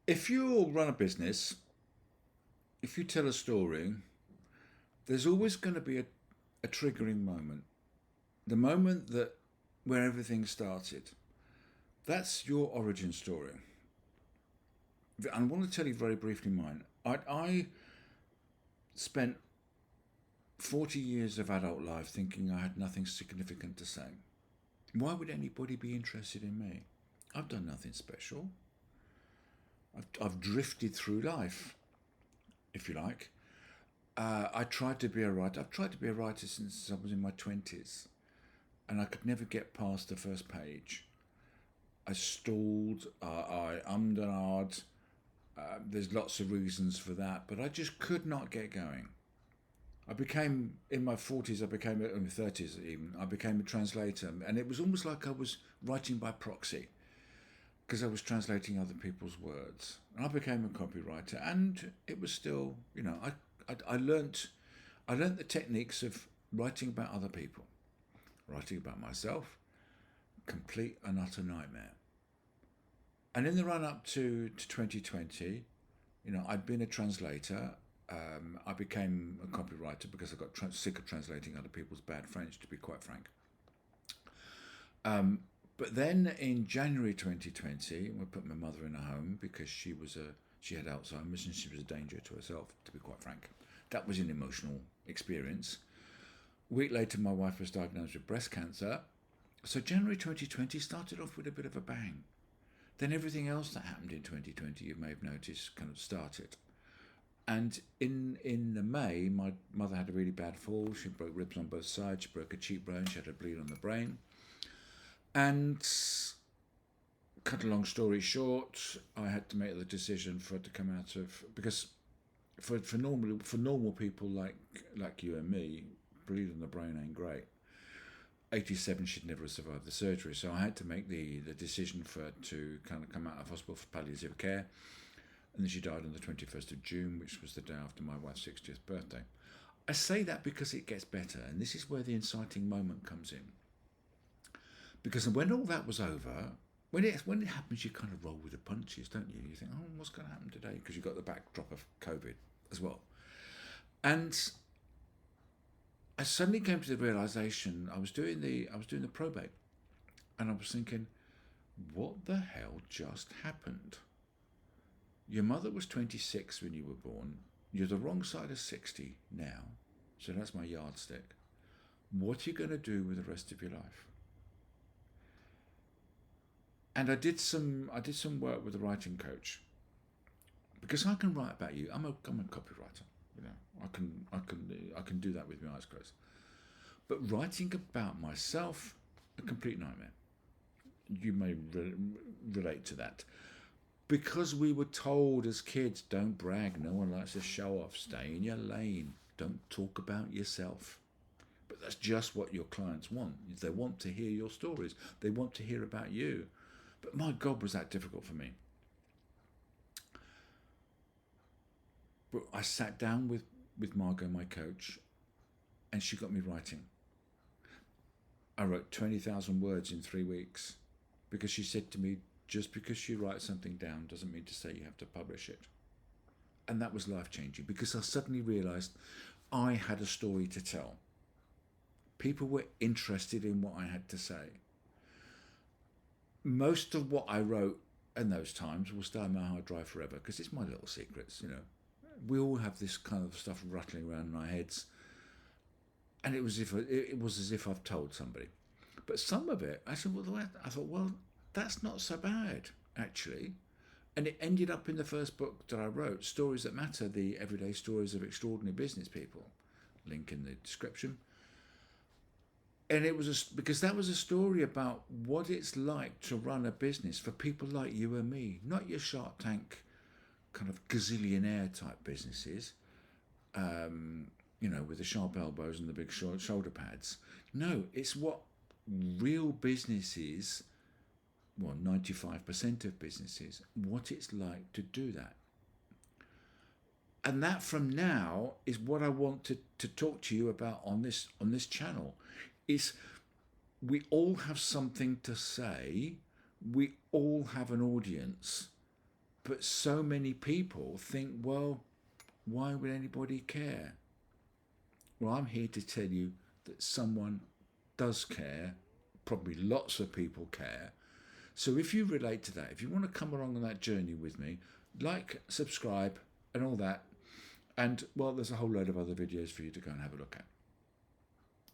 If you run a business, if you tell a story, there's always going to be a triggering moment. The moment that where everything started. That's your origin story. I want to tell you very briefly mine. I spent 40 years of adult life thinking I had nothing significant to say. Why would anybody be interested in me? I've done nothing special. I've drifted through life, if you like. I tried to be a writer. I've tried to be a writer since I was in my 20s, and I could never get past the first page. I stalled, I ummed and ahed. There's lots of reasons for that, but I just could not get going. I became, in my 40s, in my 30s even, I became a translator, and it was almost like I was writing by proxy because I was translating other people's words. And I became a copywriter, and it was still, I learnt the techniques of writing about other people, writing about myself, complete and utter nightmare. And in the run up to 2020, I'd been a translator. I became a copywriter because I got sick of translating other people's bad French, to be quite frank. But then in January 2020, we put my mother in a home because she had Alzheimer's and she was a danger to herself, to be quite frank. That was an emotional experience. A week later, my wife was diagnosed with breast cancer. So January 2020 started off with a bit of a bang. Then everything else that happened in 2020, you may have noticed, kind of started. And in the May, my mother had a really bad fall. She broke ribs on both sides. She broke a cheekbone. She had a bleed on the brain. And cut a long story short, I had to make the decision for her to come out of, because for normal people like you and me, bleed on the brain ain't great. 87, she'd never have survived the surgery, so I had to make the decision for her to kind of come out of hospital for palliative care. And then she died on the 21st of June, which was the day after my wife's 60th birthday. I say that because it gets better, and this is where the inciting moment comes in. Because when all that was over, when it happens, you kind of roll with the punches, don't you? You think, oh, what's going to happen today? Because you've got the backdrop of COVID as well. And I suddenly came to the realization I was doing the probate, and I was thinking, what the hell just happened? Your mother was 26 when you were born. You're the wrong side of 60 now, so that's my yardstick. What are you going to do with the rest of your life? And I did some work with a writing coach because I can write about you. I'm a copywriter. I can do that with my eyes closed. But writing about myself, a complete nightmare. You may relate to that. Because we were told as kids, don't brag, no one likes to show off, stay in your lane, don't talk about yourself. But that's just what your clients want. They want to hear your stories. They want to hear about you. But my God, was that difficult for me. But I sat down with Margot, my coach, and she got me writing. I wrote 20,000 words in 3 weeks because she said to me, just because you write something down doesn't mean to say you have to publish it. And that was life-changing because I suddenly realized I had a story to tell. People were interested in what I had to say. Most of what I wrote in those times will stay on my hard drive forever because it's my little secrets, We all have this kind of stuff rattling around in our heads. And it was as if I've told somebody. But some of it, I thought, well, that's not so bad, actually. And it ended up in the first book that I wrote, Stories That Matter, the everyday stories of extraordinary business people. Link in the description. And it was because that was a story about what it's like to run a business for people like you and me, not your Shark Tank kind of gazillionaire type businesses, with the sharp elbows and the big shoulder pads. No, it's what real businesses, well, 95% of businesses, what it's like to do that. And that from now is what I want to talk to you about on this channel. Is we all have something to say, we all have an audience, But so many people think, well, why would anybody care? Well, I'm here to tell you that someone does care. Probably lots of people care. So if you relate to that, if you want to come along on that journey with me, like, subscribe and all that. And, well, there's a whole load of other videos for you to go and have a look at.